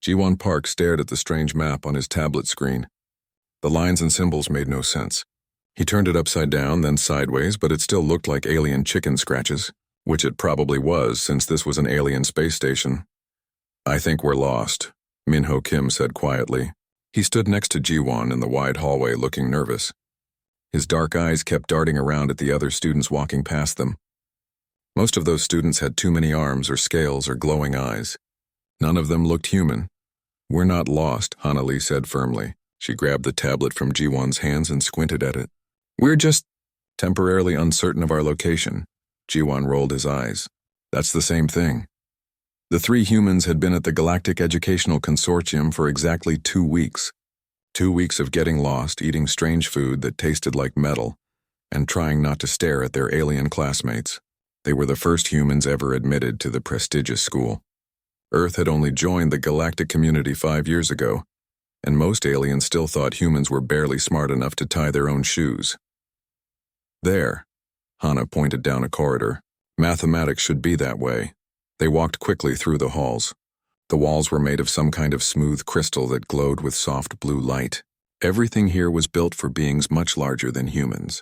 Ji-won Park stared at the strange map on his tablet screen. The lines and symbols made no sense. He turned it upside down, then sideways, but it still looked like alien chicken scratches, which it probably was since this was an alien space station. "I think we're lost," Min-ho Kim said quietly. He stood next to Ji-won in the wide hallway looking nervous. His dark eyes kept darting around at the other students walking past them. Most of those students had too many arms or scales or glowing eyes. None of them looked human. "We're not lost," Hana-lee said firmly. She grabbed the tablet from Ji-won's hands and squinted at it. "We're just temporarily uncertain of our location." Ji-won rolled his eyes. "That's the same thing." The three humans had been at the Galactic Educational Consortium for exactly 2 weeks. 2 weeks of getting lost, eating strange food that tasted like metal, and trying not to stare at their alien classmates. They were the first humans ever admitted to the prestigious school. Earth had only joined the galactic community 5 years ago, and most aliens still thought humans were barely smart enough to tie their own shoes. "There," Hana pointed down a corridor. "Mathematics should be that way." They walked quickly through the halls. The walls were made of some kind of smooth crystal that glowed with soft blue light. Everything here was built for beings much larger than humans.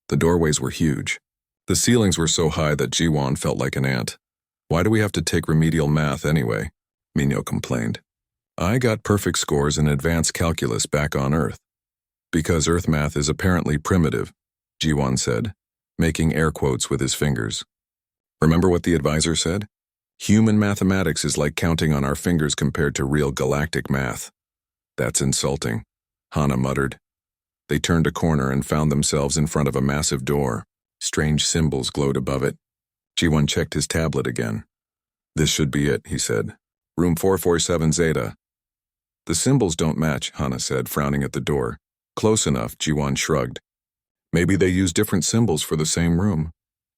The doorways were huge. The ceilings were so high that Ji-won felt like an ant. "Why do we have to take remedial math anyway?" Min-ho complained. "I got perfect scores in advanced calculus back on Earth." "Because Earth math is apparently primitive," Ji-won said, making air quotes with his fingers. "Remember what the advisor said? Human mathematics is like counting on our fingers compared to real galactic math." "That's insulting," Hana muttered. They turned a corner and found themselves in front of a massive door. Strange symbols glowed above it. Ji-won checked his tablet again. "This should be it," he said. "Room 447 Zeta." "The symbols don't match," Hana said, frowning at the door. "Close enough," Ji-won shrugged. "Maybe they use different symbols for the same room."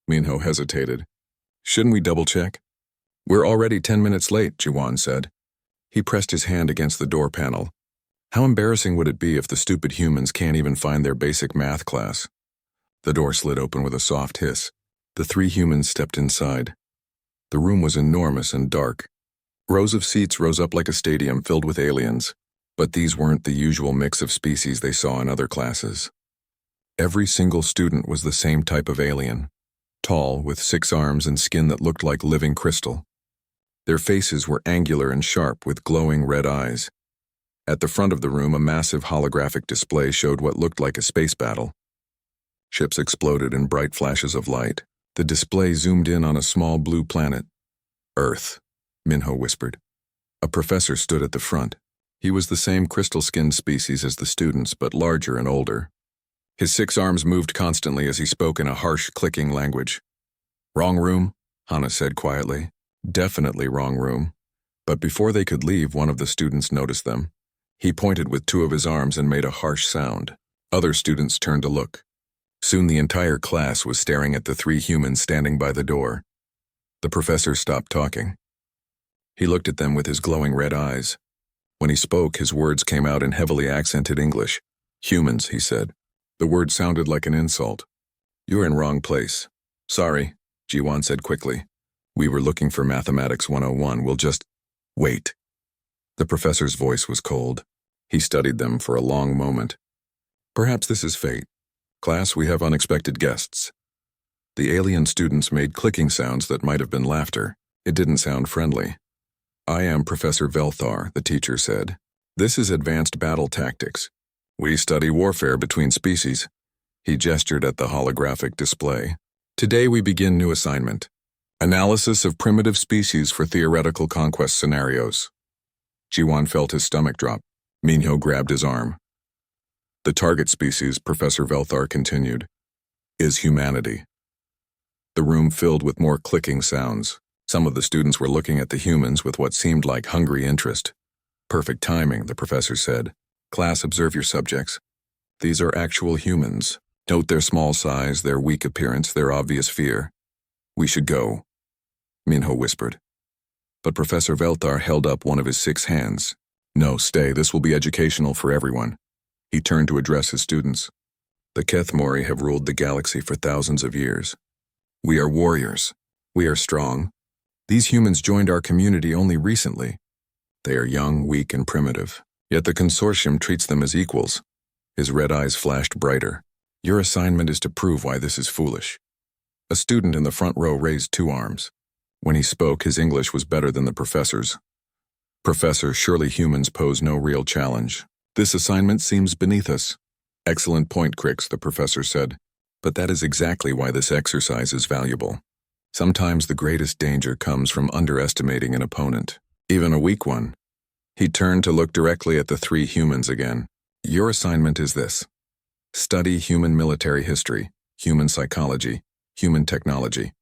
Min-ho hesitated. "Shouldn't we double-check?" "We're already 10 minutes late," Ji-won said. He pressed his hand against the door panel. How embarrassing would it be if the stupid humans can't even find their basic math class? The door slid open with a soft hiss. The three humans stepped inside. The room was enormous and dark. Rows of seats rose up like a stadium filled with aliens, but these weren't the usual mix of species they saw in other classes. Every single student was the same type of alien, tall, with 6 arms and skin that looked like living crystal. Their faces were angular and sharp with glowing red eyes. At the front of the room, a massive holographic display showed what looked like a space battle. Ships exploded in bright flashes of light. The display zoomed in on a small blue planet. "Earth," Min-ho whispered. A professor stood at the front. He was the same crystal-skinned species as the students, but larger and older. His 6 arms moved constantly as he spoke in a harsh, clicking language. "Wrong room," Hana said quietly. "Definitely wrong room." But before they could leave, one of the students noticed them. He pointed with 2 of his arms and made a harsh sound. Other students turned to look. Soon the entire class was staring at the 3 humans standing by the door. The professor stopped talking. He looked at them with his glowing red eyes. When he spoke, his words came out in heavily accented English. "Humans," he said. The word sounded like an insult. "You're in wrong place." "Sorry," Ji-won said quickly. "We were looking for Mathematics 101. We'll just wait." The professor's voice was cold. He studied them for a long moment. "Perhaps this is fate. Class, we have unexpected guests." The alien students made clicking sounds that might have been laughter. It didn't sound friendly. "I am Professor Velthar," the teacher said. "This is advanced battle tactics. We study warfare between species." He gestured at the holographic display. "Today we begin new assignment. Analysis of primitive species for theoretical conquest scenarios." Ji-won felt his stomach drop. Min-ho grabbed his arm. "The target species," Professor Velthar continued, "is humanity." The room filled with more clicking sounds. Some of the students were looking at the humans with what seemed like hungry interest. "Perfect timing," the professor said. "Class, observe your subjects. These are actual humans. Note their small size, their weak appearance, their obvious fear. We should go," Min-ho whispered. But Professor Velthar held up one of his 6 hands. "No, stay. This will be educational for everyone." He turned to address his students. "The Kethmori have ruled the galaxy for thousands of years. We are warriors. We are strong. These humans joined our community only recently. They are young, weak, and primitive. Yet the consortium treats them as equals. His red eyes flashed brighter. Your assignment is to prove why this is foolish. A student in the front row raised 2 arms. When he spoke, his English was better than the professor's. Professor, surely humans pose no real challenge. This assignment seems beneath us. Excellent point, Crix, the professor said. But that is exactly why this exercise is valuable. Sometimes the greatest danger comes from underestimating an opponent, even a weak one. He turned to look directly at the 3 humans again. Your assignment is this. Study human military history, human psychology, human technology.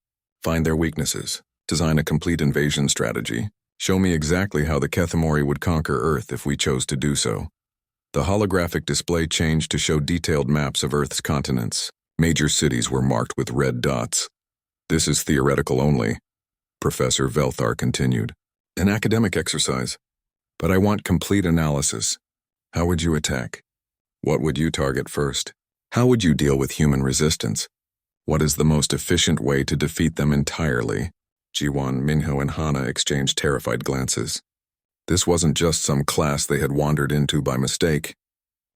Find their weaknesses. Design a complete invasion strategy. Show me exactly how the Kethamori would conquer Earth if we chose to do so. The holographic display changed to show detailed maps of Earth's continents. Major cities were marked with red dots. This is theoretical only, Professor Velthar continued. An academic exercise. But I want complete analysis. How would you attack? What would you target first? How would you deal with human resistance? What is the most efficient way to defeat them entirely? Jiwon, Minho, and Hana exchanged terrified glances. This wasn't just some class they had wandered into by mistake.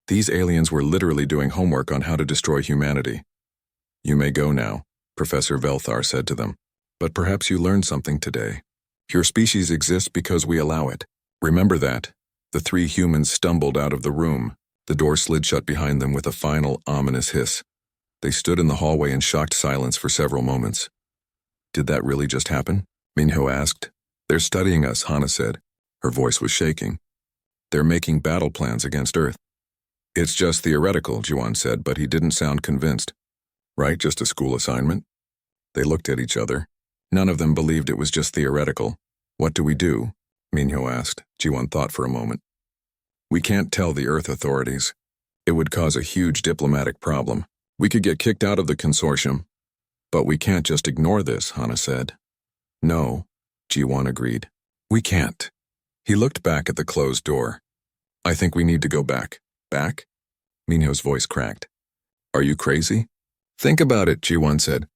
These aliens were literally doing homework on how to destroy humanity. You may go now, Professor Velthar said to them. But perhaps you learned something today. Your species exists because we allow it. Remember that. The 3 humans stumbled out of the room. The door slid shut behind them with a final, ominous hiss. They stood in the hallway in shocked silence for several moments. Did that really just happen? Minho asked. They're studying us, Hana said. Her voice was shaking. They're making battle plans against Earth. It's just theoretical, Jiwon said, but he didn't sound convinced. Right, just a school assignment? They looked at each other. None of them believed it was just theoretical. What do we do? Minho asked. Jiwon thought for a moment. We can't tell the Earth authorities. It would cause a huge diplomatic problem. We could get kicked out of the consortium. But we can't just ignore this, Hana said. No, Jiwon agreed. We can't. He looked back at the closed door. I think we need to go back. Back? Minho's voice cracked. Are you crazy? Think about it, Jiwon said.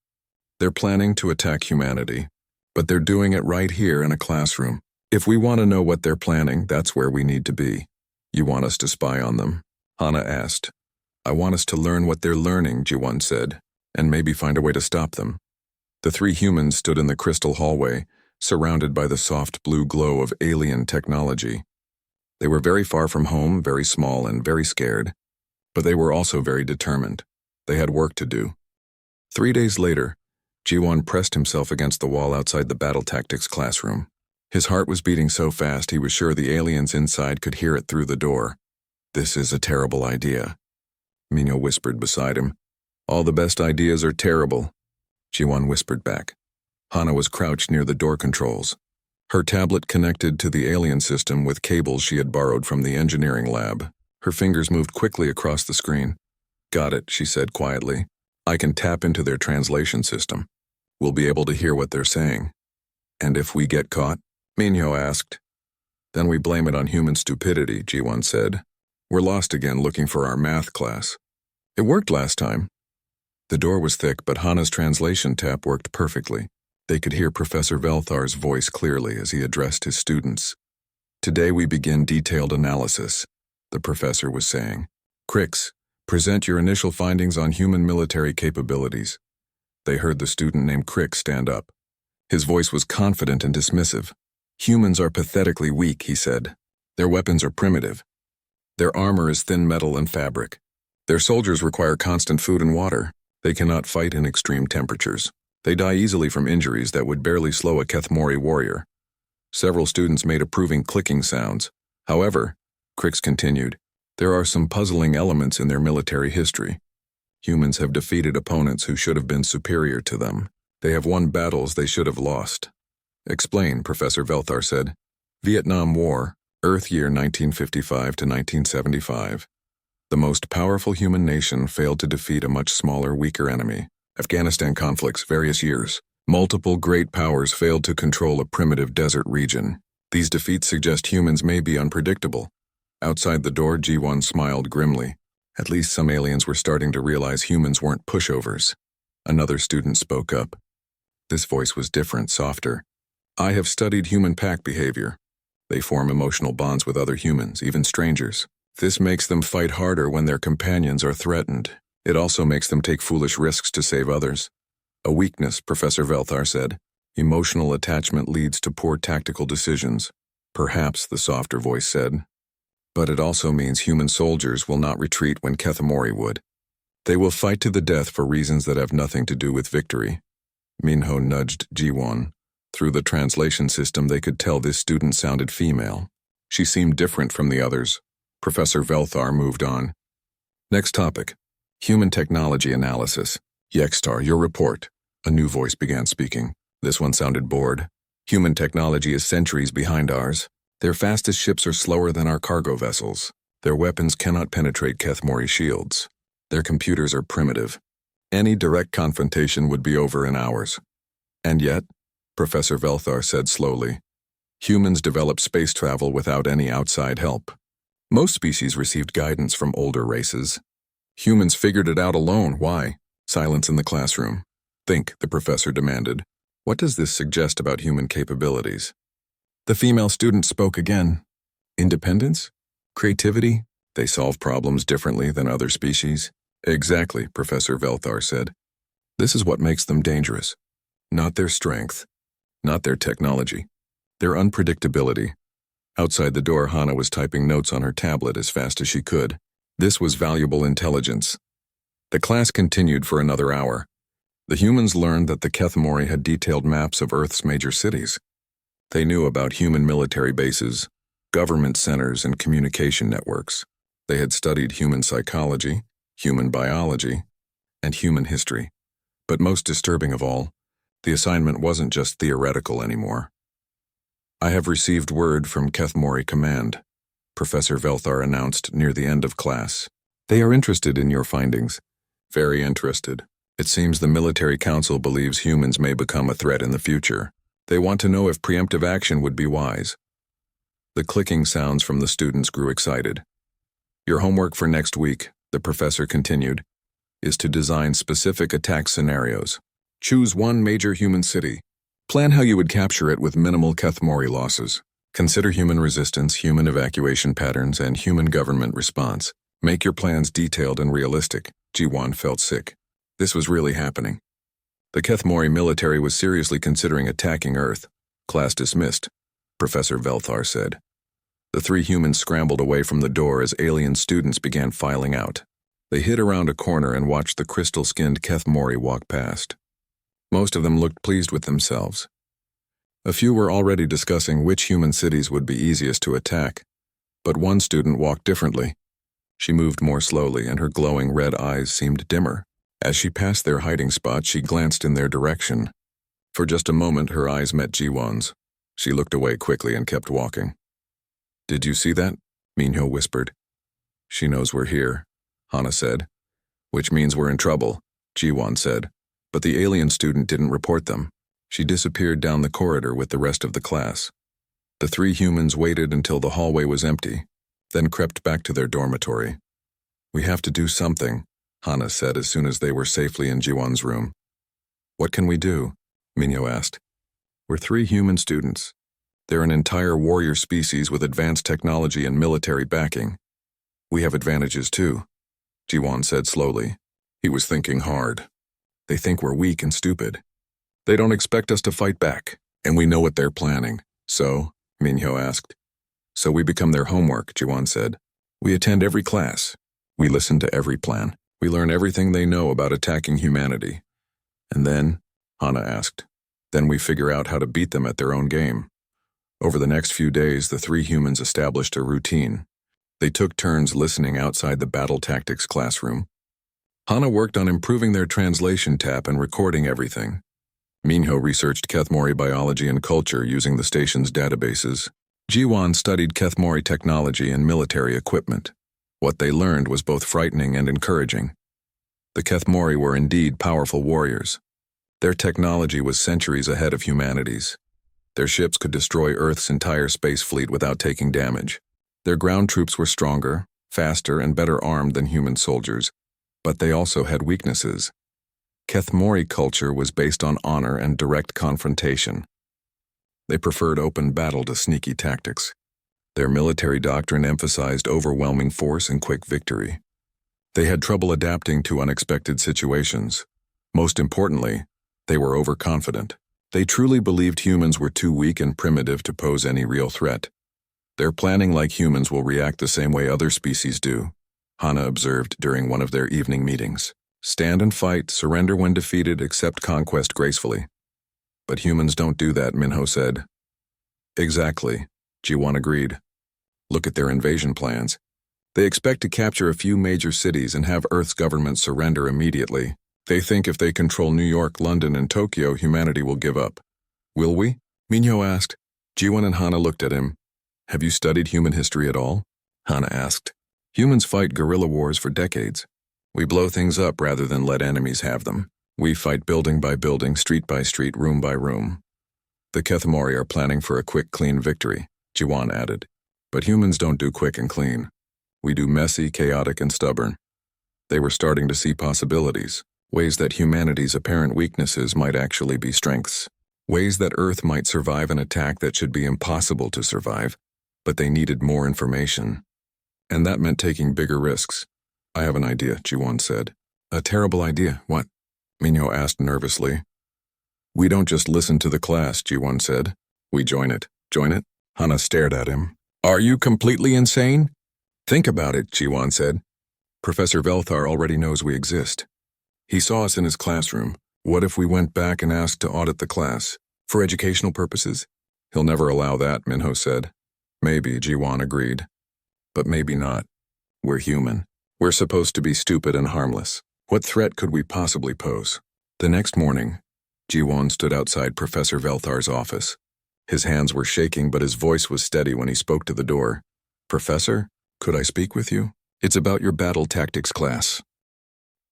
They're planning to attack humanity, but they're doing it right here in a classroom. If we want to know what they're planning, that's where we need to be. You want us to spy on them? Hana asked. I want us to learn what they're learning, Jiwon said, and maybe find a way to stop them. The 3 humans stood in the crystal hallway, surrounded by the soft blue glow of alien technology. They were very far from home, very small and very scared, but they were also very determined. They had work to do. 3 days later, Jiwon pressed himself against the wall outside the battle tactics classroom. His heart was beating so fast he was sure the aliens inside could hear it through the door. This is a terrible idea, Minho whispered beside him. All the best ideas are terrible, Jiwon whispered back. Hana was crouched near the door controls. Her tablet connected to the alien system with cables she had borrowed from the engineering lab. Her fingers moved quickly across the screen. Got it, she said quietly. I can tap into their translation system. We'll be able to hear what they're saying. And if we get caught? Minho asked. Then we blame it on human stupidity, Jiwon said. We're lost again looking for our math class. It worked last time. The door was thick, but Hana's translation tap worked perfectly. They could hear Professor Velthar's voice clearly as he addressed his students. Today we begin detailed analysis, the professor was saying. Crix, present your initial findings on human military capabilities. They heard the student named Crix stand up. His voice was confident and dismissive. Humans are pathetically weak, he said. Their weapons are primitive. Their armor is thin metal and fabric. Their soldiers require constant food and water. They cannot fight in extreme temperatures. They die easily from injuries that would barely slow a Kethmori warrior. Several students made approving clicking sounds. However, Crix continued, there are some puzzling elements in their military history. Humans have defeated opponents who should have been superior to them. They have won battles they should have lost. Explain, Professor Velthar said. Vietnam War, Earth year 1955 to 1975. The most powerful human nation failed to defeat a much smaller, weaker enemy. Afghanistan conflicts, various years. Multiple great powers failed to control a primitive desert region. These defeats suggest humans may be unpredictable. Outside the door, Jiwon smiled grimly. At least some aliens were starting to realize humans weren't pushovers. Another student spoke up. This voice was different, softer. I have studied human pack behavior. They form emotional bonds with other humans, even strangers. This makes them fight harder when their companions are threatened. It also makes them take foolish risks to save others. A weakness, Professor Velthar said. Emotional attachment leads to poor tactical decisions. Perhaps, the softer voice said. But it also means human soldiers will not retreat when Kethmori would. They will fight to the death for reasons that have nothing to do with victory. Minho nudged Jiwon. Through the translation system, they could tell this student sounded female. She seemed different from the others. Professor Velthar moved on. Next topic. Human technology analysis. Yextar, your report. A new voice began speaking. This one sounded bored. Human technology is centuries behind ours. Their fastest ships are slower than our cargo vessels. Their weapons cannot penetrate Kethmori shields. Their computers are primitive. Any direct confrontation would be over in hours. And yet, Professor Velthar said slowly, humans develop space travel without any outside help. Most species received guidance from older races. Humans figured it out alone. Why? Silence in the classroom. Think, the professor demanded. What does this suggest about human capabilities? The female student spoke again. Independence? Creativity? They solve problems differently than other species? Exactly, Professor Velthar said. This is what makes them dangerous. Not their strength. Not their technology. Their unpredictability. Outside the door, Hana was typing notes on her tablet as fast as she could. This was valuable intelligence. The class continued for another hour. The humans learned that the Kethmori had detailed maps of Earth's major cities. They knew about human military bases, government centers, and communication networks. They had studied human psychology, human biology, and human history. But most disturbing of all, the assignment wasn't just theoretical anymore. I have received word from Kethmori Command, Professor Velthar announced near the end of class. They are interested in your findings. Very interested. It seems the military council believes humans may become a threat in the future. They want to know if preemptive action would be wise. The clicking sounds from the students grew excited. Your homework for next week, the professor continued, is to design specific attack scenarios. Choose one major human city. Plan how you would capture it with minimal Kethmori losses. Consider human resistance, human evacuation patterns, and human government response. Make your plans detailed and realistic. Jiwon felt sick. This was really happening. The Kethmori military was seriously considering attacking Earth. Class dismissed, Professor Velthar said. The three humans scrambled away from the door as alien students began filing out. They hid around a corner and watched the crystal-skinned Kethmori walk past. Most of them looked pleased with themselves. A few were already discussing which human cities would be easiest to attack. But one student walked differently. She moved more slowly, and her glowing red eyes seemed dimmer. As she passed their hiding spot, she glanced in their direction. For just a moment, her eyes met Jiwon's. She looked away quickly and kept walking. Did you see that? Minho whispered. She knows we're here, Hana said. Which means we're in trouble, Jiwon said. But the alien student didn't report them. She disappeared down the corridor with the rest of the class. The three humans waited until the hallway was empty, then crept back to their dormitory. We have to do something, Hana said as soon as they were safely in Jiwon's room. What can we do? Minho asked. We're three human students. They're an entire warrior species with advanced technology and military backing. We have advantages too, Jiwon said slowly. He was thinking hard. They think we're weak and stupid. They don't expect us to fight back, and we know what they're planning. So, Minho asked. So we become their homework, Jiwon said. We attend every class. We listen to every plan. We learn everything they know about attacking humanity. And then, Hana asked, then we figure out how to beat them at their own game. Over the next few days, the three humans established a routine. They took turns listening outside the battle tactics classroom. Hana worked on improving their translation tap and recording everything. Minho researched Kethmori biology and culture using the station's databases. Jiwon studied Kethmori technology and military equipment. What they learned was both frightening and encouraging. The Kethmori were indeed powerful warriors. Their technology was centuries ahead of humanity's. Their ships could destroy Earth's entire space fleet without taking damage. Their ground troops were stronger, faster, and better armed than human soldiers, but they also had weaknesses. Kethmori culture was based on honor and direct confrontation. They preferred open battle to sneaky tactics. Their military doctrine emphasized overwhelming force and quick victory. They had trouble adapting to unexpected situations. Most importantly, they were overconfident. They truly believed humans were too weak and primitive to pose any real threat. Their planning like humans will react the same way other species do, Hana observed during one of their evening meetings. Stand and fight, surrender when defeated, accept conquest gracefully. But humans don't do that, Minho said. Exactly, Ji-won agreed. Look at their invasion plans. They expect to capture a few major cities and have Earth's government surrender immediately. They think if they control New York, London, and Tokyo, humanity will give up. Will we? Minho asked. Ji-won and Hana looked at him. Have you studied human history at all? Hana asked. Humans fight guerrilla wars for decades. We blow things up rather than let enemies have them. We fight building by building, street by street, room by room. The Kethmori are planning for a quick, clean victory, Ji-won added. But humans don't do quick and clean. We do messy, chaotic, and stubborn. They were starting to see possibilities, ways that humanity's apparent weaknesses might actually be strengths, ways that Earth might survive an attack that should be impossible to survive, but they needed more information. And that meant taking bigger risks. I have an idea, Ji-won said. A terrible idea, what? Minho asked nervously. We don't just listen to the class, Ji-won said. We join it. Join it? Hana stared at him. Are you completely insane? Think about it, Ji-won said. Professor Velthar already knows we exist. He saw us in his classroom. What if we went back and asked to audit the class? For educational purposes? He'll never allow that, Minho said. Maybe, Ji-won agreed. But maybe not. We're human. We're supposed to be stupid and harmless. What threat could we possibly pose? The next morning, Ji-won stood outside Professor Velthar's office. His hands were shaking, but his voice was steady when he spoke to the door. Professor, could I speak with you? It's about your battle tactics class.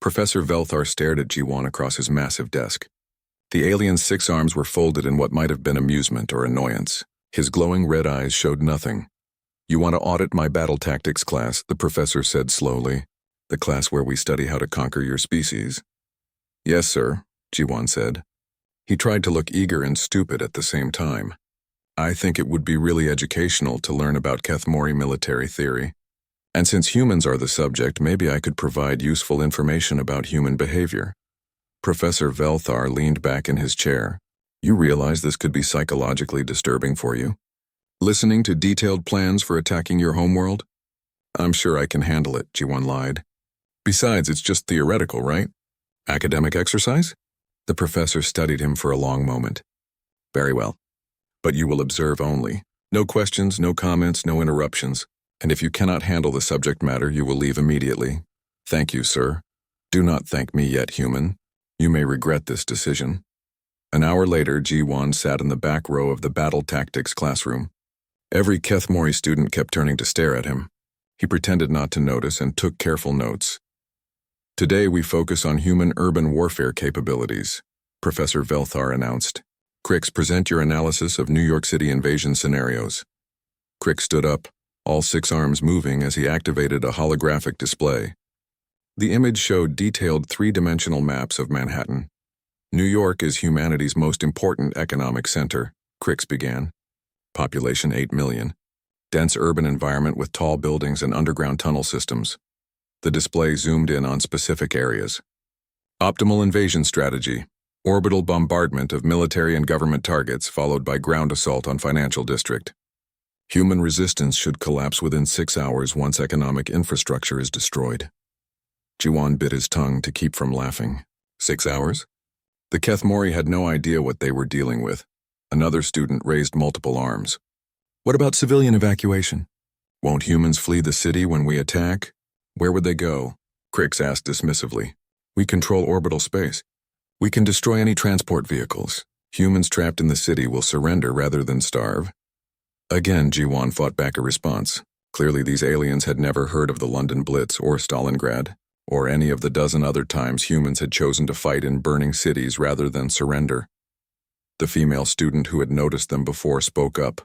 Professor Velthar stared at Ji-won across his massive desk. The alien's 6 arms were folded in what might have been amusement or annoyance. His glowing red eyes showed nothing. You want to audit my battle tactics class, the professor said slowly. The class where we study how to conquer your species. Yes, sir, Ji-won said. He tried to look eager and stupid at the same time. I think it would be really educational to learn about Kethmori military theory. And since humans are the subject, maybe I could provide useful information about human behavior. Professor Velthar leaned back in his chair. You realize this could be psychologically disturbing for you? Listening to detailed plans for attacking your homeworld? I'm sure I can handle it, Ji-won lied. Besides, it's just theoretical, right? Academic exercise? The professor studied him for a long moment. Very well. But you will observe only. No questions, no comments, no interruptions. And if you cannot handle the subject matter, you will leave immediately. Thank you, sir. Do not thank me yet, human. You may regret this decision. An hour later, Ji-won sat in the back row of the battle tactics classroom. Every Kethmori student kept turning to stare at him. He pretended not to notice and took careful notes. Today we focus on human urban warfare capabilities, Professor Velthar announced. Crix, present your analysis of New York City invasion scenarios. Crix stood up, all 6 arms moving as he activated a holographic display. The image showed detailed 3-dimensional maps of Manhattan. New York is humanity's most important economic center, Crix began. Population 8 million. Dense urban environment with tall buildings and underground tunnel systems. The display zoomed in on specific areas. Optimal invasion strategy. Orbital bombardment of military and government targets followed by ground assault on financial district. Human resistance should collapse within 6 hours once economic infrastructure is destroyed. Ji-won bit his tongue to keep from laughing. 6 hours? The Kethmori had no idea what they were dealing with. Another student raised multiple arms. What about civilian evacuation? Won't humans flee the city when we attack? Where would they go? Crix asked dismissively. We control orbital space. We can destroy any transport vehicles. Humans trapped in the city will surrender rather than starve. Again, Ji-won fought back a response. Clearly these aliens had never heard of the London Blitz or Stalingrad, or any of the dozen other times humans had chosen to fight in burning cities rather than surrender. The female student who had noticed them before spoke up.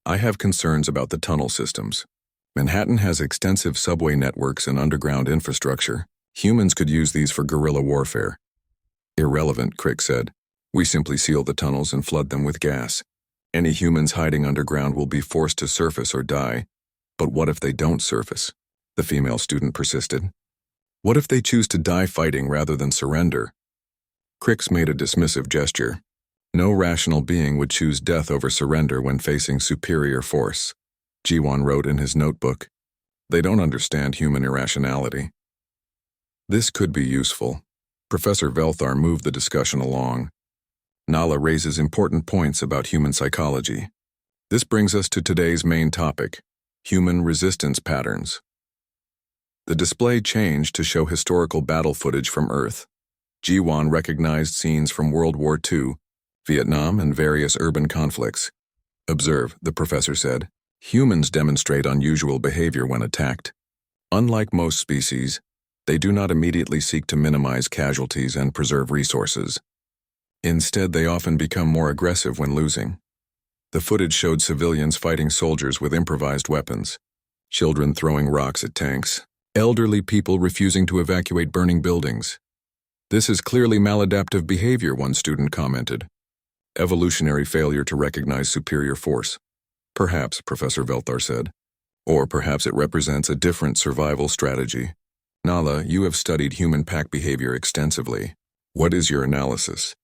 I have concerns about the tunnel systems. Manhattan has extensive subway networks and underground infrastructure. Humans could use these for guerrilla warfare. Irrelevant, Crix said. We simply seal the tunnels and flood them with gas. Any humans hiding underground will be forced to surface or die. But what if they don't surface? The female student persisted. What if they choose to die fighting rather than surrender? Crix made a dismissive gesture. No rational being would choose death over surrender when facing superior force. Jiwon wrote in his notebook. They don't understand human irrationality. This could be useful. Professor Velthar moved the discussion along. Nala raises important points about human psychology. This brings us to today's main topic, human resistance patterns. The display changed to show historical battle footage from Earth. Jiwon recognized scenes from World War II, Vietnam, and various urban conflicts. Observe, the professor said. Humans demonstrate unusual behavior when attacked. Unlike most species, they do not immediately seek to minimize casualties and preserve resources. Instead, they often become more aggressive when losing. The footage showed civilians fighting soldiers with improvised weapons, children throwing rocks at tanks, elderly people refusing to evacuate burning buildings. This is clearly maladaptive behavior, one student commented. Evolutionary failure to recognize superior force. Perhaps, Professor Velthar said. Or perhaps it represents a different survival strategy. Nala, you have studied human pack behavior extensively. What is your analysis?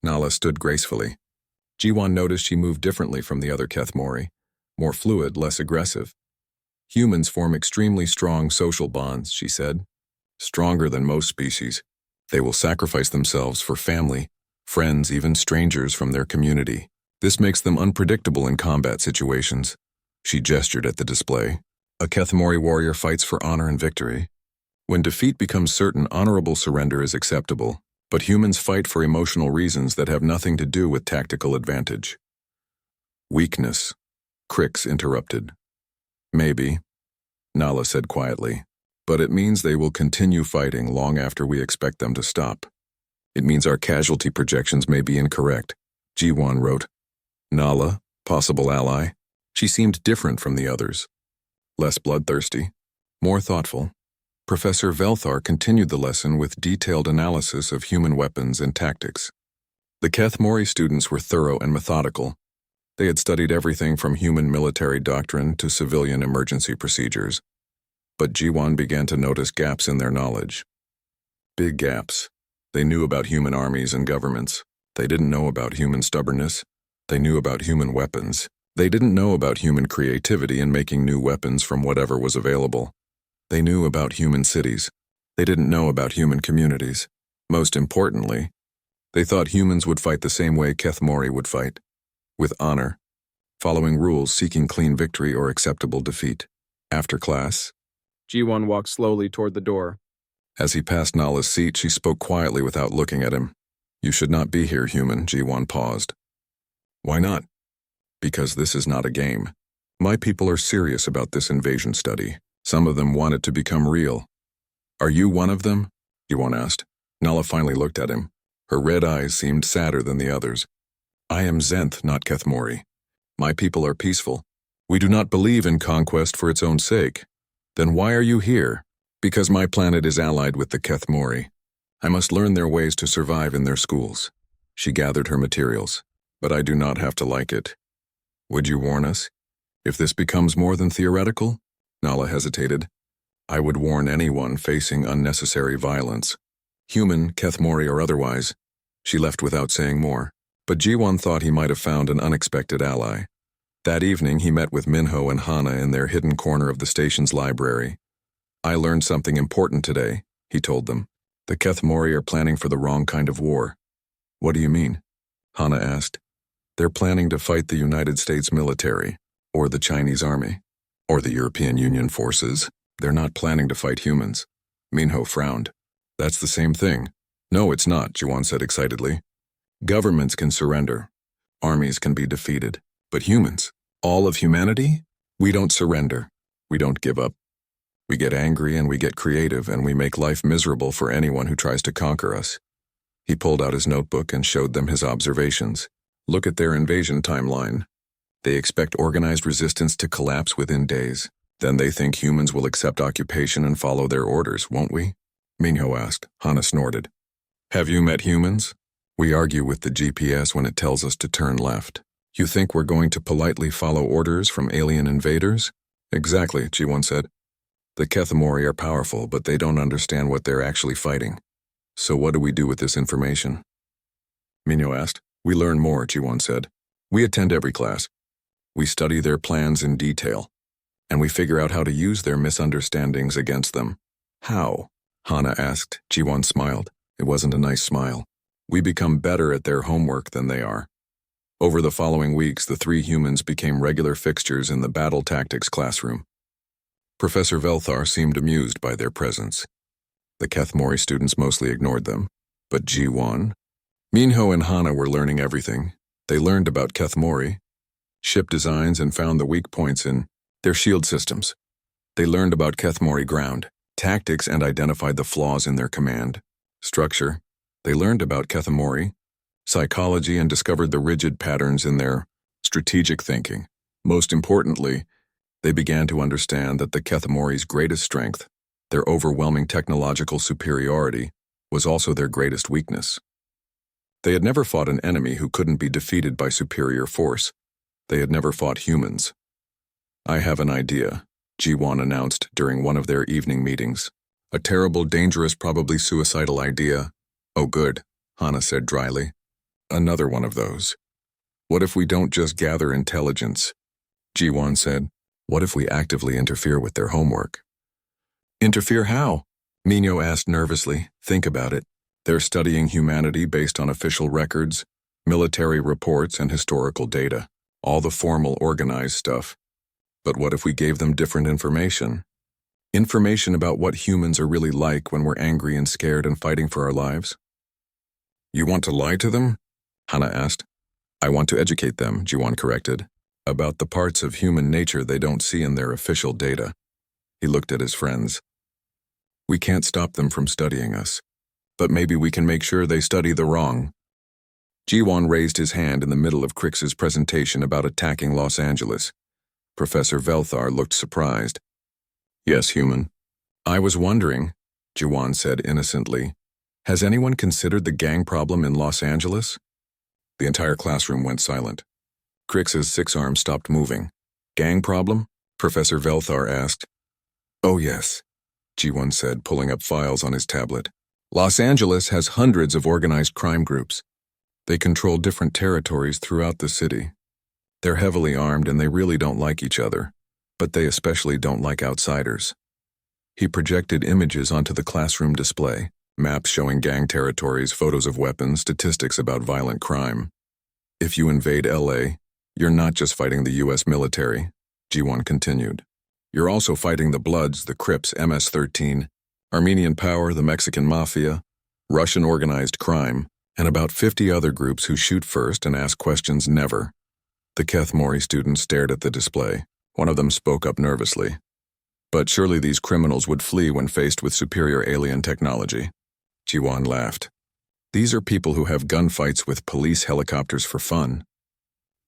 Nala stood gracefully. Jiwon noticed she moved differently from the other Kethmori, more fluid, less aggressive. Humans form extremely strong social bonds, she said. Stronger than most species. They will sacrifice themselves for family, friends, even strangers from their community. This makes them unpredictable in combat situations. She gestured at the display. A Kethmori warrior fights for honor and victory. When defeat becomes certain, honorable surrender is acceptable. But humans fight for emotional reasons that have nothing to do with tactical advantage. Weakness, Crix interrupted. Maybe, Nala said quietly, but it means they will continue fighting long after we expect them to stop. It means our casualty projections may be incorrect, Jiwon wrote. Nala, possible ally, she seemed different from the others. Less bloodthirsty, more thoughtful. Professor Velthar continued the lesson with detailed analysis of human weapons and tactics. The Kethmori students were thorough and methodical. They had studied everything from human military doctrine to civilian emergency procedures. But Jiwon began to notice gaps in their knowledge. Big gaps. They knew about human armies and governments. They didn't know about human stubbornness. They knew about human weapons. They didn't know about human creativity in making new weapons from whatever was available. They knew about human cities. They didn't know about human communities. Most importantly, they thought humans would fight the same way Kethmori would fight, with honor, following rules, seeking clean victory or acceptable defeat. After class, Jiwon walked slowly toward the door. As he passed Nala's seat, she spoke quietly without looking at him. You should not be here, human, Jiwon paused. Why not? Because this is not a game. My people are serious about this invasion study. Some of them want it to become real. Are you one of them? Jiwon asked. Nala finally looked at him. Her red eyes seemed sadder than the others. I am Zenth, not Kethmori. My people are peaceful. We do not believe in conquest for its own sake. Then why are you here? Because my planet is allied with the Kethmori. I must learn their ways to survive in their schools. She gathered her materials. But I do not have to like it. Would you warn us? If this becomes more than theoretical? Nala hesitated. I would warn anyone facing unnecessary violence. Human, Kethmori, or otherwise. She left without saying more. But Jiwon thought he might have found an unexpected ally. That evening, he met with Minho and Hana in their hidden corner of the station's library. I learned something important today, he told them. The Kethmori are planning for the wrong kind of war. What do you mean? Hana asked. They're planning to fight the United States military, or the Chinese army, or the European Union forces. They're not planning to fight humans. Minho frowned. That's the same thing. No, it's not, Jiwon said excitedly. Governments can surrender. Armies can be defeated. But humans, all of humanity, we don't surrender. We don't give up. We get angry and we get creative and we make life miserable for anyone who tries to conquer us. He pulled out his notebook and showed them his observations. Look at their invasion timeline. They expect organized resistance to collapse within days. Then they think humans will accept occupation and follow their orders, won't we? Minho asked. Hana snorted. Have you met humans? We argue with the GPS when it tells us to turn left. You think we're going to politely follow orders from alien invaders? Exactly, Ji-won said. The Kethamori are powerful, but they don't understand what they're actually fighting. So what do we do with this information? Minho asked. We learn more, Ji-won said. We attend every class. We study their plans in detail. And we figure out how to use their misunderstandings against them. How? Hana asked. Ji-won smiled. It wasn't a nice smile. We become better at their homework than they are. Over the following weeks, the three humans became regular fixtures in the battle tactics classroom. Professor Velthar seemed amused by their presence. The Kethamori students mostly ignored them, but Ji-won, Minho and Hana were learning everything. They learned about Kethamori, ship designs, and found the weak points in their shield systems. They learned about Kethamori ground tactics and identified the flaws in their command structure. They learned about Kethamori psychology and discovered the rigid patterns in their strategic thinking. Most importantly, they began to understand that the Kethamori's greatest strength, their overwhelming technological superiority, was also their greatest weakness. They had never fought an enemy who couldn't be defeated by superior force. They had never fought humans. I have an idea, Ji-won announced during one of their evening meetings. A terrible, dangerous, probably suicidal idea. Oh good, Hana said dryly. Another one of those. What if we don't just gather intelligence? Ji-won said. What if we actively interfere with their homework? Interfere how? Minho asked nervously. Think about it. They're studying humanity based on official records, military reports, and historical data. All the formal, organized stuff. But what if we gave them different information? Information about what humans are really like when we're angry and scared and fighting for our lives? You want to lie to them? Hana asked. I want to educate them, Ji-won corrected, about the parts of human nature they don't see in their official data. He looked at his friends. We can't stop them from studying us, but maybe we can make sure they study the wrong. Ji-won raised his hand in the middle of Crix's presentation about attacking Los Angeles. Professor Velthar looked surprised. Yes, human. I was wondering, Ji-won said innocently, has anyone considered the gang problem in Los Angeles? The entire classroom went silent. Crix's six arms stopped moving. Gang problem? Professor Velthar asked. Oh yes, Ji-won said, pulling up files on his tablet. Los Angeles has hundreds of organized crime groups. They control different territories throughout the city. They're heavily armed and they really don't like each other, but they especially don't like outsiders. He projected images onto the classroom display, maps showing gang territories, photos of weapons, statistics about violent crime. If you invade LA, you're not just fighting the US military, Ji-won continued. You're also fighting the Bloods, the Crips, MS-13, Armenian Power, the Mexican Mafia, Russian organized crime, and about 50 other groups who shoot first and ask questions never. The Kethamori students stared at the display. One of them spoke up nervously. But surely these criminals would flee when faced with superior alien technology. Ji-won laughed. These are people who have gunfights with police helicopters for fun.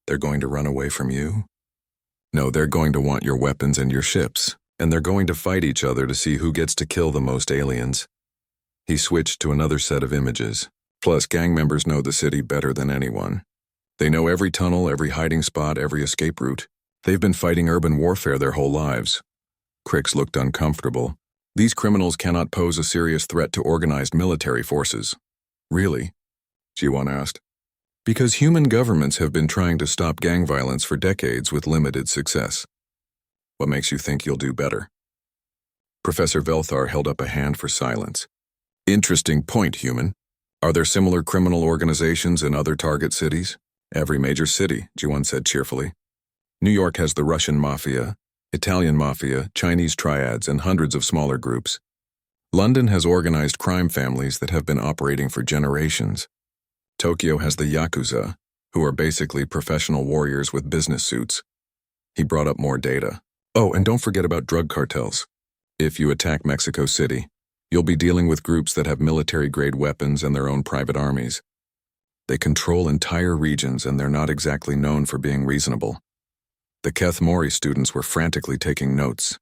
They're going to run away from you? No, they're going to want your weapons and your ships, and they're going to fight each other to see who gets to kill the most aliens. He switched to another set of images. Plus, gang members know the city better than anyone. They know every tunnel, every hiding spot, every escape route. They've been fighting urban warfare their whole lives. Crix looked uncomfortable. These criminals cannot pose a serious threat to organized military forces. Really? Ji-won asked. Because human governments have been trying to stop gang violence for decades with limited success. What makes you think you'll do better? Professor Velthar held up a hand for silence. Interesting point, human. Are there similar criminal organizations in other target cities? Every major city, Ji-won said cheerfully. New York has the Russian Mafia, Italian Mafia, Chinese triads, and hundreds of smaller groups. London has organized crime families that have been operating for generations. Tokyo has the Yakuza, who are basically professional warriors with business suits. He brought up more data. Oh, and don't forget about drug cartels. If you attack Mexico City, you'll be dealing with groups that have military-grade weapons and their own private armies. They control entire regions and they're not exactly known for being reasonable. The Kethamori students were frantically taking notes.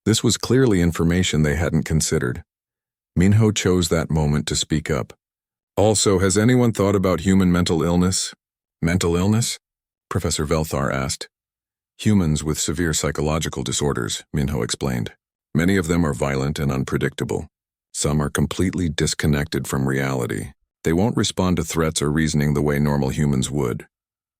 This was clearly information they hadn't considered. Minho chose that moment to speak up. Also, has anyone thought about human mental illness? Mental illness? Professor Velthar asked. Humans with severe psychological disorders, Minho explained. Many of them are violent and unpredictable. Some are completely disconnected from reality. They won't respond to threats or reasoning the way normal humans would.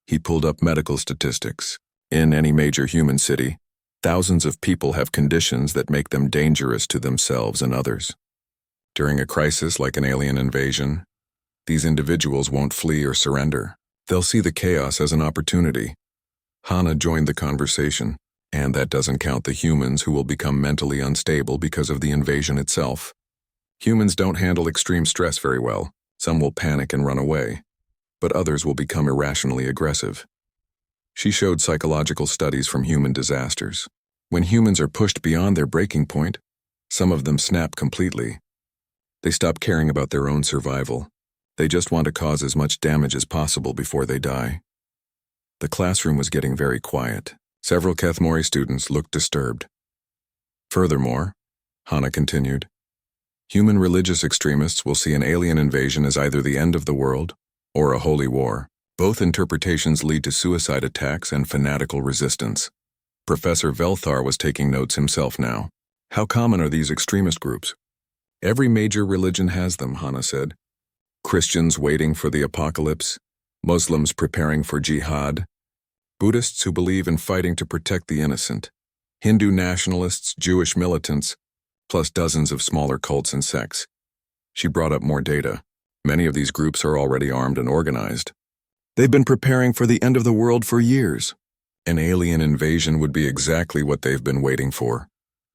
He pulled up medical statistics. In any major human city, thousands of people have conditions that make them dangerous to themselves and others. During a crisis like an alien invasion, these individuals won't flee or surrender. They'll see the chaos as an opportunity. Hana joined the conversation, and that doesn't count the humans who will become mentally unstable because of the invasion itself. Humans don't handle extreme stress very well. Some will panic and run away, but others will become irrationally aggressive. She showed psychological studies from human disasters. When humans are pushed beyond their breaking point, some of them snap completely. They stop caring about their own survival. They just want to cause as much damage as possible before they die. The classroom was getting very quiet. Several Kethmori students looked disturbed. Furthermore, Hana continued, human religious extremists will see an alien invasion as either the end of the world or a holy war. Both interpretations lead to suicide attacks and fanatical resistance. Professor Velthar was taking notes himself now. How common are these extremist groups? Every major religion has them, Hana said. Christians waiting for the apocalypse, Muslims preparing for jihad, Buddhists who believe in fighting to protect the innocent, Hindu nationalists, Jewish militants, plus dozens of smaller cults and sects. She brought up more data. Many of these groups are already armed and organized. They've been preparing for the end of the world for years. An alien invasion would be exactly what they've been waiting for.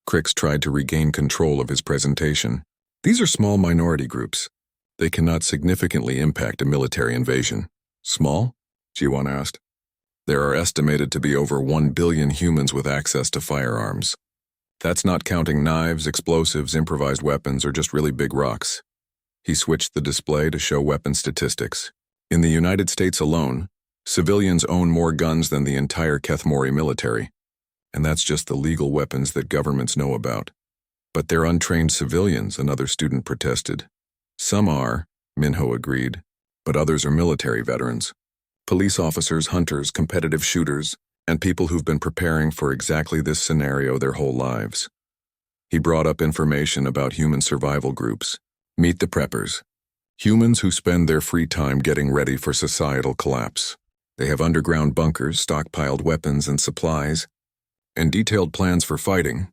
Crix tried to regain control of his presentation. These are small minority groups. They cannot significantly impact a military invasion. Small? Jiwan asked. There are estimated to be over 1 billion humans with access to firearms. That's not counting knives, explosives, improvised weapons, or just really big rocks. He switched the display to show weapon statistics. In the United States alone, civilians own more guns than the entire Kethmori military. And that's just the legal weapons that governments know about. But they're untrained civilians, another student protested. Some are, Minho agreed, but others are military veterans. Police officers, hunters, competitive shooters, and people who've been preparing for exactly this scenario their whole lives. He brought up information about human survival groups. Meet the preppers. Humans who spend their free time getting ready for societal collapse. They have underground bunkers, stockpiled weapons and supplies, and detailed plans for fighting.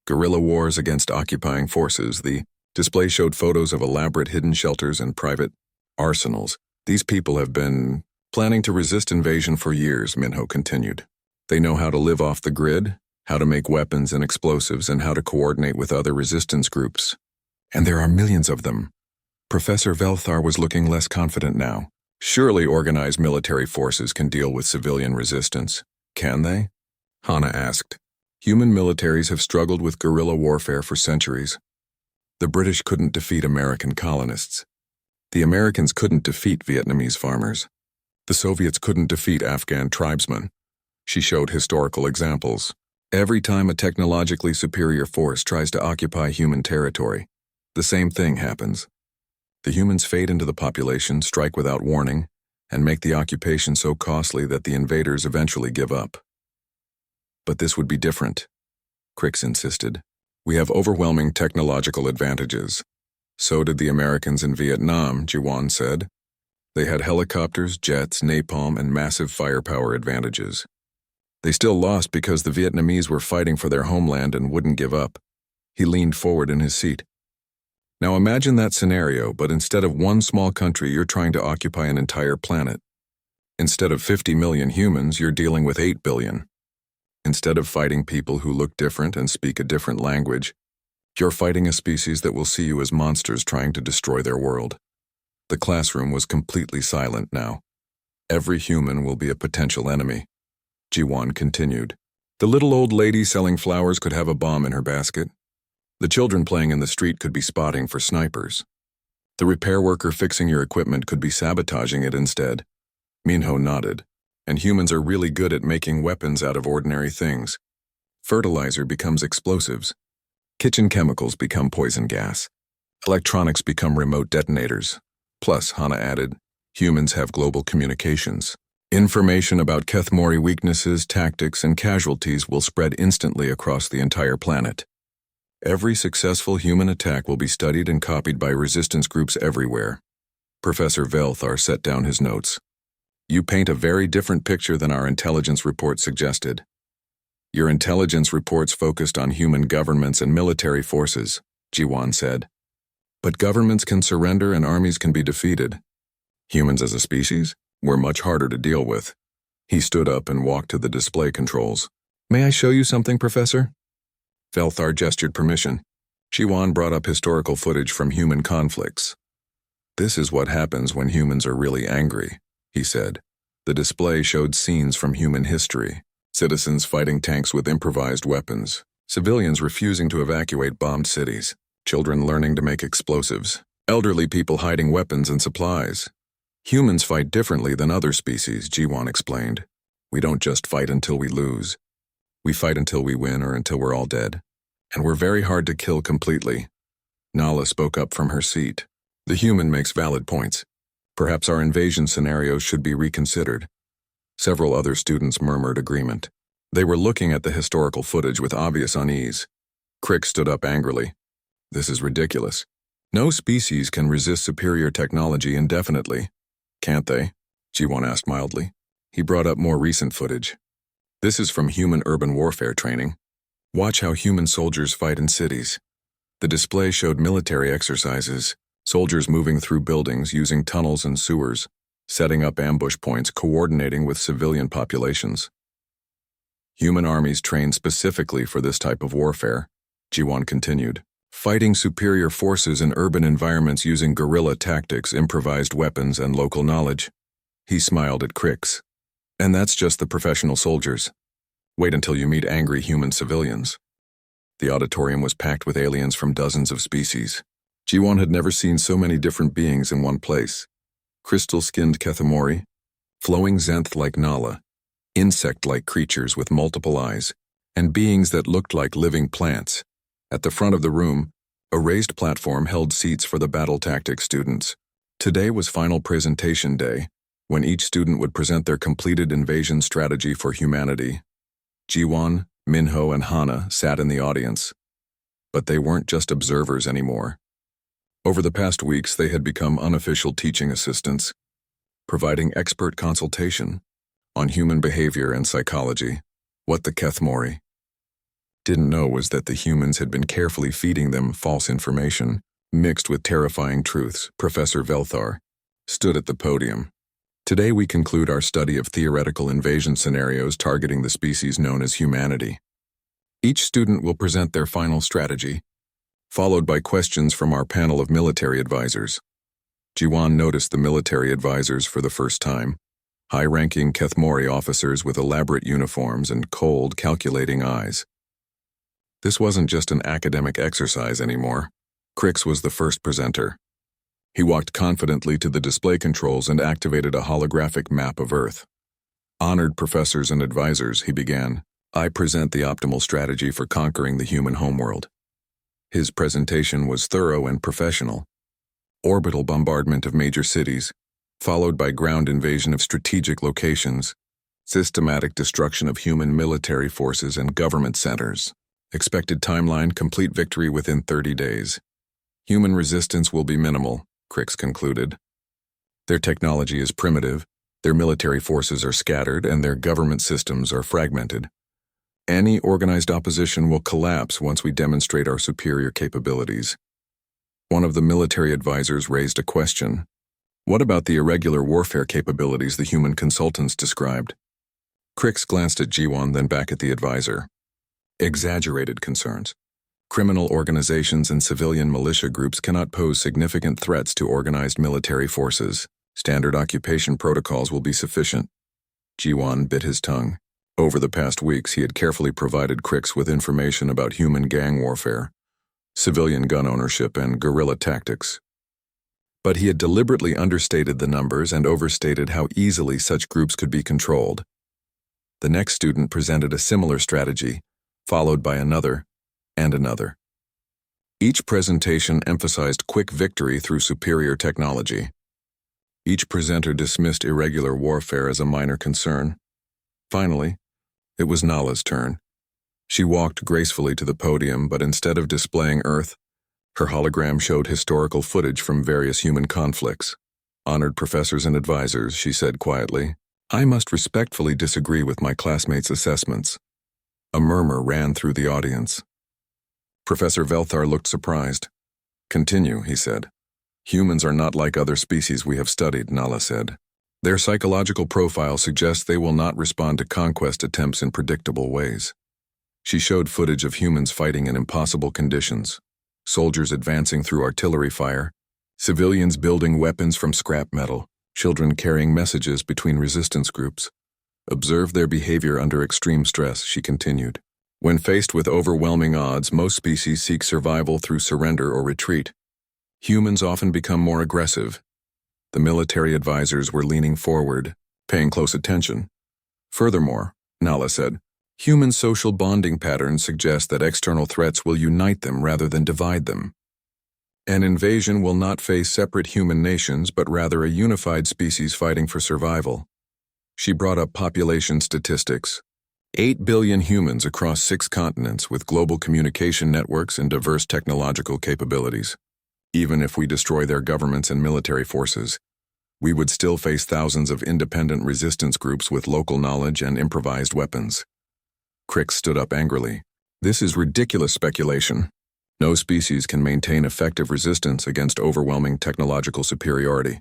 Guerrilla wars against occupying forces. The display showed photos of elaborate hidden shelters and private arsenals. These people have been planning to resist invasion for years, Minho continued. They know how to live off the grid, how to make weapons and explosives, and how to coordinate with other resistance groups. And there are millions of them. Professor Velthar was looking less confident now. Surely organized military forces can deal with civilian resistance. Can they? Hana asked. Human militaries have struggled with guerrilla warfare for centuries. The British couldn't defeat American colonists. The Americans couldn't defeat Vietnamese farmers. The Soviets couldn't defeat Afghan tribesmen. She showed historical examples. Every time a technologically superior force tries to occupy human territory, the same thing happens. The humans fade into the population, strike without warning, and make the occupation so costly that the invaders eventually give up. But this would be different, Crix insisted. We have overwhelming technological advantages. So did the Americans in Vietnam, Jiwan said. They had helicopters, jets, napalm, and massive firepower advantages. They still lost because the Vietnamese were fighting for their homeland and wouldn't give up. He leaned forward in his seat. Now imagine that scenario, but instead of one small country, you're trying to occupy an entire planet. Instead of 50 million humans, you're dealing with 8 billion. Instead of fighting people who look different and speak a different language, you're fighting a species that will see you as monsters trying to destroy their world. The classroom was completely silent now. Every human will be a potential enemy. Jiwan continued. The little old lady selling flowers could have a bomb in her basket. The children playing in the street could be spotting for snipers. The repair worker fixing your equipment could be sabotaging it instead. Minho nodded. And humans are really good at making weapons out of ordinary things. Fertilizer becomes explosives. Kitchen chemicals become poison gas. Electronics become remote detonators. Plus, Hana added, humans have global communications. Information about Kethmori weaknesses, tactics, and casualties will spread instantly across the entire planet. Every successful human attack will be studied and copied by resistance groups everywhere. Professor Velthar set down his notes. You paint a very different picture than our intelligence report suggested. Your intelligence reports focused on human governments and military forces, Jiwan said. But governments can surrender and armies can be defeated. Humans as a species were much harder to deal with. He stood up and walked to the display controls. May I show you something, Professor? Velthar gestured permission. Jiwan brought up historical footage from human conflicts. This is what happens when humans are really angry, he said. The display showed scenes from human history. Citizens fighting tanks with improvised weapons. Civilians refusing to evacuate bombed cities. Children learning to make explosives. Elderly people hiding weapons and supplies. Humans fight differently than other species, Jiwan explained. We don't just fight until we lose. We fight until we win or until we're all dead. And we're very hard to kill completely. Nala spoke up from her seat. The human makes valid points. Perhaps our invasion scenarios should be reconsidered. Several other students murmured agreement. They were looking at the historical footage with obvious unease. Crick stood up angrily. This is ridiculous. No species can resist superior technology indefinitely. Can't they? Jiwan asked mildly. He brought up more recent footage. This is from human urban warfare training. Watch how human soldiers fight in cities. The display showed military exercises, soldiers moving through buildings using tunnels and sewers, setting up ambush points, coordinating with civilian populations. Human armies train specifically for this type of warfare, Jiwan continued. Fighting superior forces in urban environments using guerrilla tactics, improvised weapons, and local knowledge. He smiled at Crix. And that's just the professional soldiers. Wait until you meet angry human civilians. The auditorium was packed with aliens from dozens of species. Jiwan had never seen so many different beings in one place. Crystal-skinned Kethmori, flowing Xanth like Nala, insect-like creatures with multiple eyes, and beings that looked like living plants. At the front of the room, a raised platform held seats for the battle tactics students. Today was final presentation day, when each student would present their completed invasion strategy for humanity. Jiwan, Minho, and Hana sat in the audience. But they weren't just observers anymore. Over the past weeks, they had become unofficial teaching assistants, providing expert consultation on human behavior and psychology. What the Kethmori didn't know was that the humans had been carefully feeding them false information, mixed with terrifying truths. Professor Velthar stood at the podium. Today we conclude our study of theoretical invasion scenarios targeting the species known as humanity. Each student will present their final strategy, followed by questions from our panel of military advisors. Jiwan noticed the military advisors for the first time, high-ranking Kethmori officers with elaborate uniforms and cold, calculating eyes. This wasn't just an academic exercise anymore. Crix was the first presenter. He walked confidently to the display controls and activated a holographic map of Earth. Honored professors and advisors, he began, I present the optimal strategy for conquering the human homeworld. His presentation was thorough and professional. Orbital bombardment of major cities, followed by ground invasion of strategic locations, systematic destruction of human military forces and government centers. Expected timeline, complete victory within 30 days. Human resistance will be minimal, Crix concluded. Their technology is primitive, their military forces are scattered, and their government systems are fragmented. Any organized opposition will collapse once we demonstrate our superior capabilities. One of the military advisors raised a question. What about the irregular warfare capabilities the human consultants described? Crix glanced at Jiwan, then back at the advisor. Exaggerated concerns. Criminal organizations and civilian militia groups cannot pose significant threats to organized military forces. Standard occupation protocols will be sufficient. Jiwan bit his tongue. Over the past weeks, he had carefully provided Crix with information about human gang warfare, civilian gun ownership, and guerrilla tactics. But he had deliberately understated the numbers and overstated how easily such groups could be controlled. The next student presented a similar strategy, followed by another, and another. Each presentation emphasized quick victory through superior technology. Each presenter dismissed irregular warfare as a minor concern. Finally, it was Nala's turn. She walked gracefully to the podium, but instead of displaying Earth, her hologram showed historical footage from various human conflicts. "Honored professors and advisors," she said quietly, "I must respectfully disagree with my classmates' assessments." A murmur ran through the audience. Professor Velthar looked surprised. "Continue," he said. "Humans are not like other species we have studied," Nala said. "Their psychological profile suggests they will not respond to conquest attempts in predictable ways." She showed footage of humans fighting in impossible conditions, soldiers advancing through artillery fire, civilians building weapons from scrap metal, children carrying messages between resistance groups. "Observe their behavior under extreme stress," she continued. "When faced with overwhelming odds, most species seek survival through surrender or retreat. Humans often become more aggressive." The military advisors were leaning forward, paying close attention. "Furthermore," Nala said, "human social bonding patterns suggest that external threats will unite them rather than divide them. An invasion will not face separate human nations, but rather a unified species fighting for survival." She brought up population statistics. 8 billion humans across 6 continents with global communication networks and diverse technological capabilities. Even if we destroy their governments and military forces, we would still face thousands of independent resistance groups with local knowledge and improvised weapons. Crick stood up angrily. "This is ridiculous speculation. No species can maintain effective resistance against overwhelming technological superiority."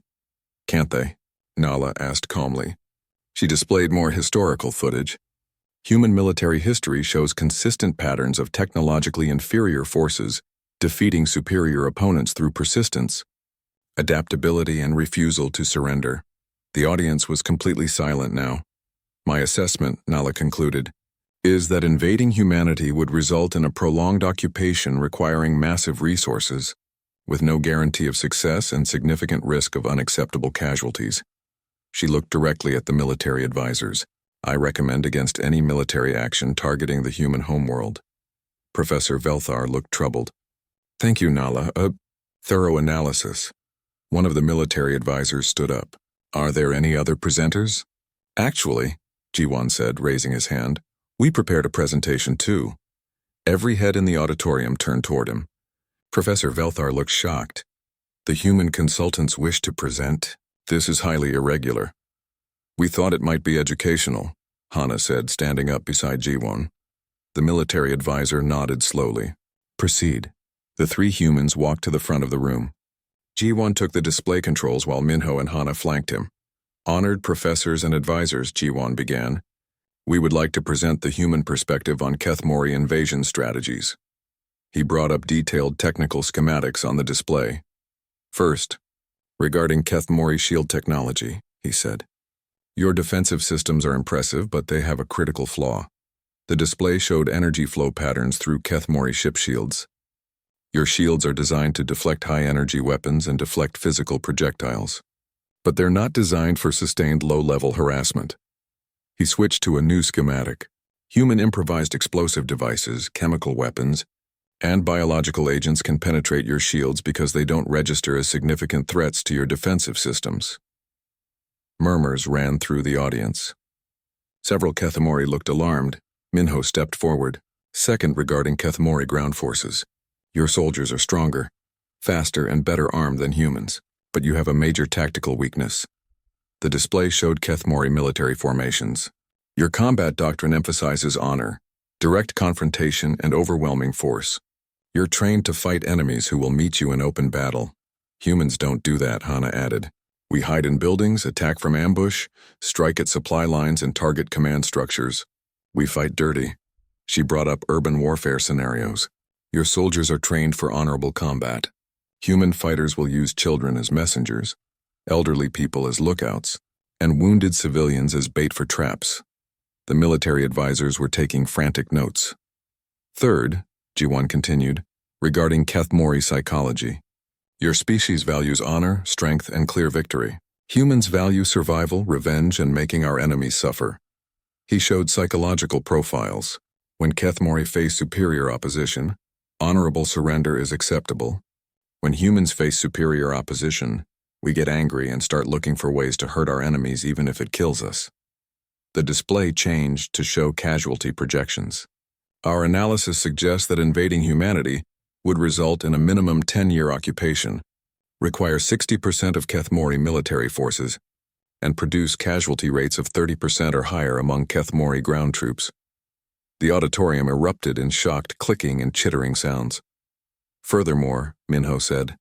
"Can't they?" Nala asked calmly. She displayed more historical footage. Human military history shows consistent patterns of technologically inferior forces defeating superior opponents through persistence, adaptability, and refusal to surrender. The audience was completely silent now. "My assessment," Nala concluded, "is that invading humanity would result in a prolonged occupation requiring massive resources, with no guarantee of success and significant risk of unacceptable casualties." She looked directly at the military advisors. "I recommend against any military action targeting the human homeworld." Professor Velthar looked troubled. "Thank you, Nala. A thorough analysis." One of the military advisors stood up. "Are there any other presenters?" "Actually," Jiwan said, raising his hand, "we prepared a presentation too." Every head in the auditorium turned toward him. Professor Velthar looked shocked. "The human consultants wish to present? This is highly irregular." "We thought it might be educational," Hana said, standing up beside Jiwon. The military advisor nodded slowly. "Proceed." The 3 humans walked to the front of the room. Jiwon took the display controls while Minho and Hana flanked him. "Honored professors and advisors," Jiwon began, "we would like to present the human perspective on Kethmori invasion strategies." He brought up detailed technical schematics on the display. "First, regarding Kethmori shield technology," he said. "Your defensive systems are impressive, but they have a critical flaw. The display showed energy flow patterns through Kethmori ship shields. Your shields are designed to deflect high-energy weapons and deflect physical projectiles. But they're not designed for sustained low-level harassment." He switched to a new schematic. "Human improvised explosive devices, chemical weapons, and biological agents can penetrate your shields because they don't register as significant threats to your defensive systems." Murmurs ran through the audience. Several Kethmori looked alarmed. Minho stepped forward. "Second, regarding Kethmori ground forces. Your soldiers are stronger, faster, and better armed than humans, but you have a major tactical weakness." The display showed Kethmori military formations. "Your combat doctrine emphasizes honor, direct confrontation, and overwhelming force. You're trained to fight enemies who will meet you in open battle. Humans don't do that," Hana added. "We hide in buildings, attack from ambush, strike at supply lines, and target command structures. We fight dirty." She brought up urban warfare scenarios. "Your soldiers are trained for honorable combat. Human fighters will use children as messengers, elderly people as lookouts, and wounded civilians as bait for traps." The military advisors were taking frantic notes. "Third," Jiwan continued, "regarding Kethmori psychology. Your species values honor, strength, and clear victory. Humans value survival, revenge, and making our enemies suffer." He showed psychological profiles. When Kethmori face superior opposition, honorable surrender is acceptable. When humans face superior opposition, We get angry and start looking for ways to hurt our enemies even if it kills us. The display changed to show casualty projections. Our analysis suggests that invading humanity would result in a minimum 10-year occupation, require 60% of Kethmori military forces, and produce casualty rates of 30% or higher among Kethmori ground troops. The auditorium erupted in shocked clicking and chittering sounds. Furthermore, Minho said,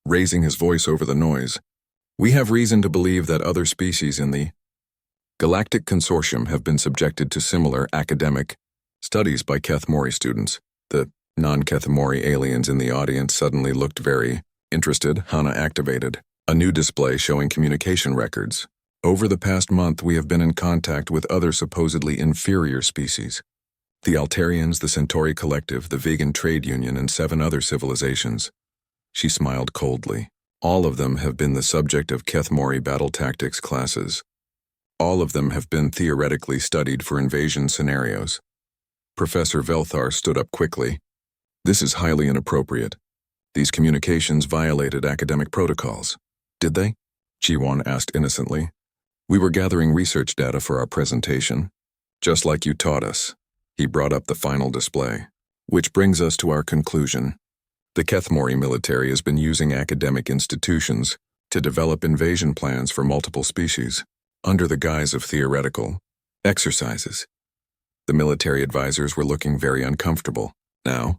raising his voice over the noise, we have reason to believe that other species in the Galactic Consortium have been subjected to similar academic studies by Kethmori students. The non-Kethmori aliens in the audience suddenly looked very interested. Hana activated a new display showing communication records. Over the past month, we have been in contact with other supposedly inferior species. The Altarians, the Centauri Collective, the Vegan Trade Union, and 7 other civilizations. She smiled coldly. All of them have been the subject of Kethmori battle tactics classes. All of them have been theoretically studied for invasion scenarios. Professor Velthar stood up quickly. This is highly inappropriate. These communications violated academic protocols. Did they? Jiwon asked innocently. We were gathering research data for our presentation. Just like you taught us. He brought up the final display. Which brings us to our conclusion. The Kethmori military has been using academic institutions to develop invasion plans for multiple species, under the guise of theoretical exercises. The military advisors were looking very uncomfortable now.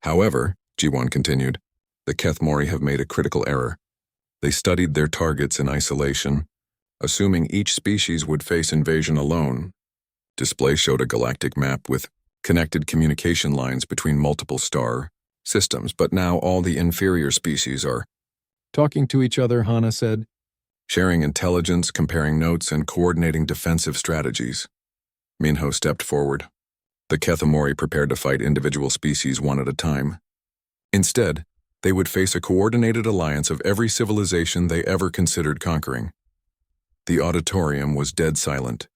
However, Jiwon continued, the Kethmori have made a critical error. They studied their targets in isolation, assuming each species would face invasion alone. Display showed a galactic map with connected communication lines between multiple star systems, but now all the inferior species are talking to each other, Hana said, sharing intelligence, comparing notes, and coordinating defensive strategies. Minho stepped forward. The Kethmori prepared to fight individual species one at a time. Instead, they would face a coordinated alliance of every civilization they ever considered conquering. The auditorium was dead silent.